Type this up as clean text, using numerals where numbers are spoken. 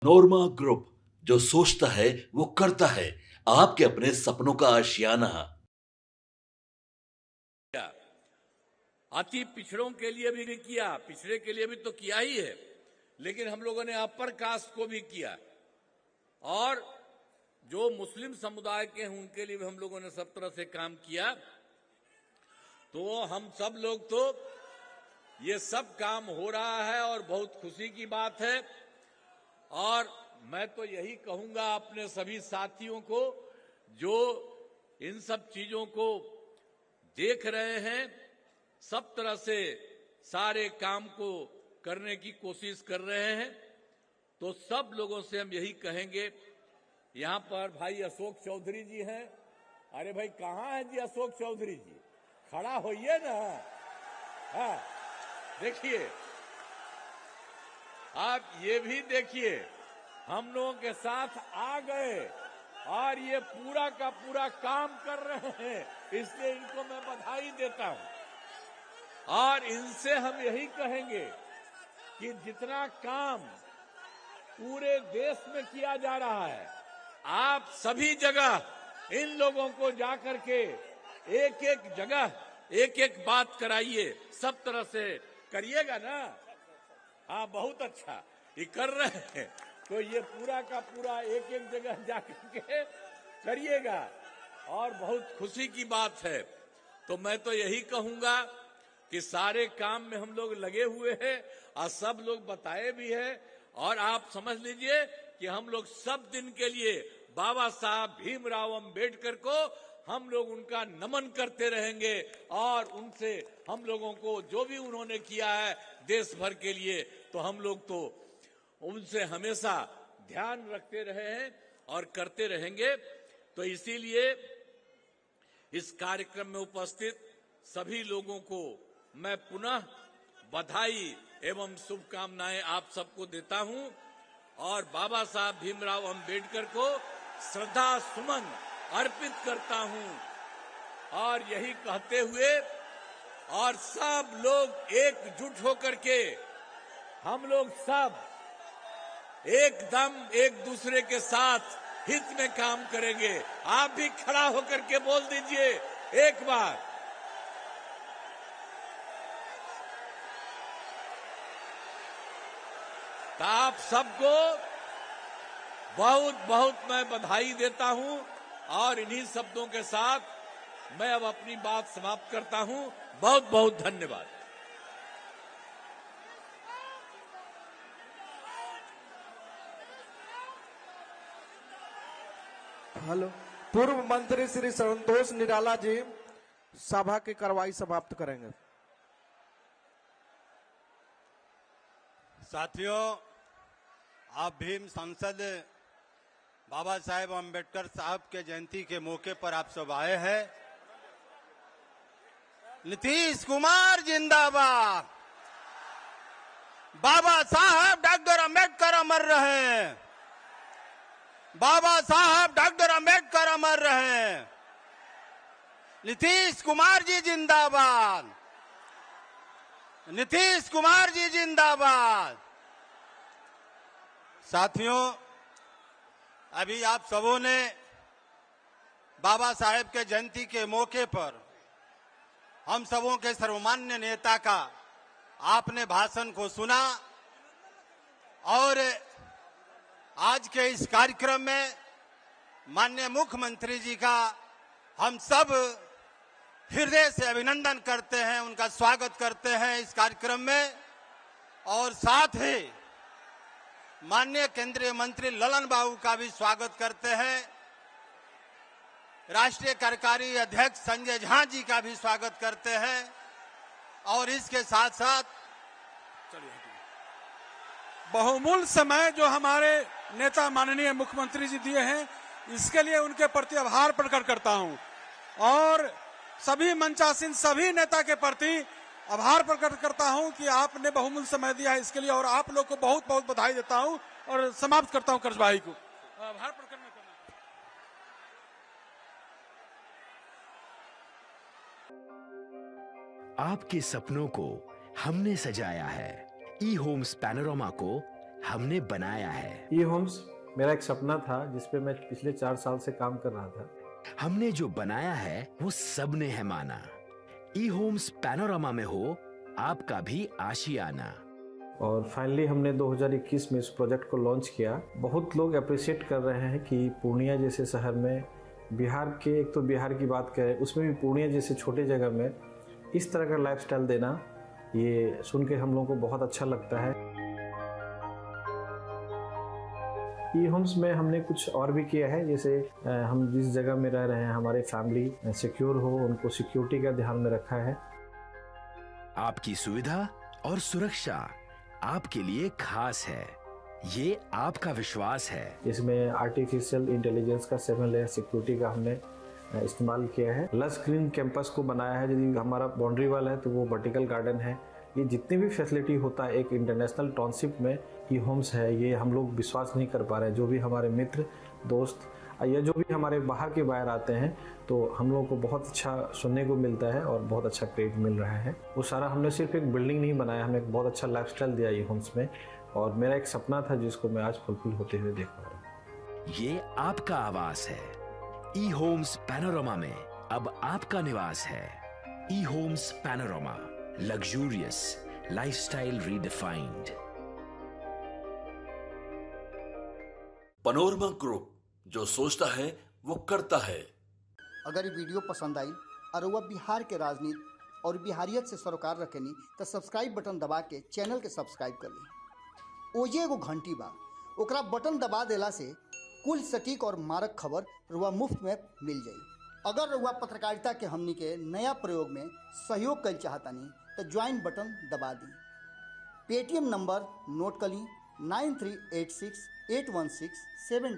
नोरमा group, जो सोचता है वो करता है। आपके अपने सपनों का आशियाना। अति पिछड़ों के लिए भी किया, पिछड़े के लिए भी तो किया ही है, लेकिन हम लोगों ने अपर कास्ट को भी किया और जो मुस्लिम समुदाय के हैं उनके लिए भी हम लोगों ने सब तरह से काम किया। तो हम सब लोग तो ये सब काम हो रहा है और बहुत खुशी की बात है। और मैं तो यही कहूंगा अपने सभी साथियों को जो इन सब चीजों को देख रहे हैं, सब तरह से सारे काम को करने की कोशिश कर रहे हैं, तो सब लोगों से हम यही कहेंगे। यहां पर भाई अशोक चौधरी जी हैं। अरे भाई कहाँ है जी अशोक चौधरी जी? खड़ा होइए ना। हाँ, देखिए, आप ये भी देखिए, हम लोगों के साथ आ गए और ये पूरा का पूरा काम कर रहे हैं, इसलिए इनको मैं बधाई देता हूं। और इनसे हम यही कहेंगे कि जितना काम पूरे देश में किया जा रहा है, आप सभी जगह इन लोगों को जाकर के एक एक जगह एक एक बात कराइए, सब तरह से करिएगा ना। हाँ, बहुत अच्छा ये कर रहे हैं, तो ये पूरा का पूरा एक एक जगह जाकर के करिएगा और बहुत खुशी की बात है। तो मैं तो यही कहूंगा कि सारे काम में हम लोग लगे हुए हैं और सब लोग बताए भी है। और आप समझ लीजिए कि हम लोग सब दिन के लिए बाबा साहब भीमराव अंबेडकर को हम लोग उनका नमन करते रहेंगे और उनसे हम लोगों को जो भी उन्होंने किया है देश भर के लिए, तो हम लोग तो उनसे हमेशा ध्यान रखते रहे हैं और करते रहेंगे। तो इसीलिए इस कार्यक्रम में उपस्थित सभी लोगों को मैं पुनः बधाई एवं शुभकामनाएं आप सबको देता हूं और बाबा साहब भीमराव अंबेडकर को श्रद्धा सुमन अर्पित करता हूं। और यही कहते हुए और सब लोग एकजुट होकर के हम लोग सब एकदम एक दूसरे के साथ हित में काम करेंगे। आप भी खड़ा होकर के बोल दीजिए एक बार। तो आप सबको बहुत बहुत मैं बधाई देता हूं और इन्हीं शब्दों के साथ मैं अब अपनी बात समाप्त करता हूं। बहुत बहुत धन्यवाद। हेलो। पूर्व मंत्री श्री संतोष निराला जी सभा की कार्रवाई समाप्त करेंगे। साथियों, आप भीम संसद बाबा साहेब अम्बेडकर साहब के जयंती के मौके पर आप सब आए हैं। नीतीश कुमार जिंदाबाद। बाबा साहब डॉक्टर अम्बेडकर अमर रहे। बाबा साहब डॉक्टर अम्बेडकर अमर रहे। नीतीश कुमार जी जिंदाबाद। नीतीश कुमार जी जिंदाबाद। साथियों, अभी आप सबों ने बाबा साहेब के जयंती के मौके पर हम सबों के सर्वमान्य नेता का आपने भाषण को सुना और आज के इस कार्यक्रम में माननीय मुख्यमंत्री जी का हम सब हृदय से अभिनंदन करते हैं, उनका स्वागत करते हैं इस कार्यक्रम में। और साथ ही माननीय केंद्रीय मंत्री ललन बाबू का भी स्वागत करते हैं। राष्ट्रीय कार्यकारी अध्यक्ष संजय झा जी का भी स्वागत करते हैं। और इसके साथ साथ बहुमूल्य समय जो हमारे नेता माननीय मुख्यमंत्री जी दिए हैं, इसके लिए उनके प्रति आभार प्रकट करता हूं और सभी मंचासीन सभी नेता के प्रति आभार प्रकट करता हूं कि आपने बहुमूल्य समय दिया है इसके लिए, और आप लोग को बहुत बहुत बधाई देता हूं और समाप्त करता हूं कर्जबाही को। आभार प्रकट करना। आपके सपनों को हमने सजाया है। ई होम्स पैनोरमा को हमने बनाया है। ई होम्स मेरा एक सपना था जिसपे मैं पिछले 4 साल से काम कर रहा था। हमने जो बनाया है वो सबने है माना। ई होम्स पैनोरामा में हो आपका भी आशियाना। और फाइनली हमने 2021 में इस प्रोजेक्ट को लॉन्च किया। बहुत लोग अप्रिशिएट कर रहे हैं कि पूर्णिया जैसे शहर में, बिहार के, एक तो बिहार की बात करें उसमें भी पूर्णिया जैसे छोटे जगह में इस तरह का लाइफस्टाइल देना, ये सुन के हम लोगों को बहुत अच्छा लगता है। ई होम्स में हमने कुछ और भी किया है, जैसे हम जिस जगह में रह रहे हैं हमारे फैमिली सिक्योर हो, उनको सिक्योरिटी का ध्यान में रखा है। आपकी सुविधा और सुरक्षा आपके लिए खास है, ये आपका विश्वास है। इसमें आर्टिफिशियल इंटेलिजेंस का 7 लेयर सिक्योरिटी का हमने इस्तेमाल किया है। लस ग्रीन कैंपस को बनाया है। यदि हमारा बाउंड्री वाल है तो वो वर्टिकल गार्डन है। ये जितनी भी फैसिलिटी होता है एक इंटरनेशनल टाउनशिप में ई होम्स है, ये हम लोग विश्वास नहीं कर पा रहे हैं। जो भी हमारे मित्र दोस्त या जो भी हमारे बाहर के बाहर आते हैं तो हम लोगों को बहुत अच्छा सुनने को मिलता है और बहुत अच्छा क्रेडिट मिल रहा है। वो सारा हमने सिर्फ एक बिल्डिंग नहीं बनाया, हमें एक बहुत अच्छा लाइफस्टाइल दिया ई होम्स में, और मेरा एक सपना था जिसको मैं आज फुलफिल होते हुए देख पा रहा हूँ। ये आपका आवास है। ई होम्स पैनोरामा में अब आपका निवास है। E Homes Panorama, luxurious lifestyle redefined. Panorama group, जो सोचता है वो करता है। अगर ये वीडियो पसंद आई और वह बिहार के राजनीति और बिहारियत से सरोकार रखेनी तो सब्सक्राइब बटन दबा के चैनल के सब्सक्राइब कर ली। ओजे एगो घंटी बा, ओकरा बटन दबा देला से कुल सटीक और मारक खबर रुआ मुफ्त में मिल जाई। अगर रुआ पत्रकारिता के हमनी के नया प्रयोग में सहयोग कर चाहतानी तो ज्वाइन बटन दबा दी। पेटीएम नंबर नोट कर ली 93868167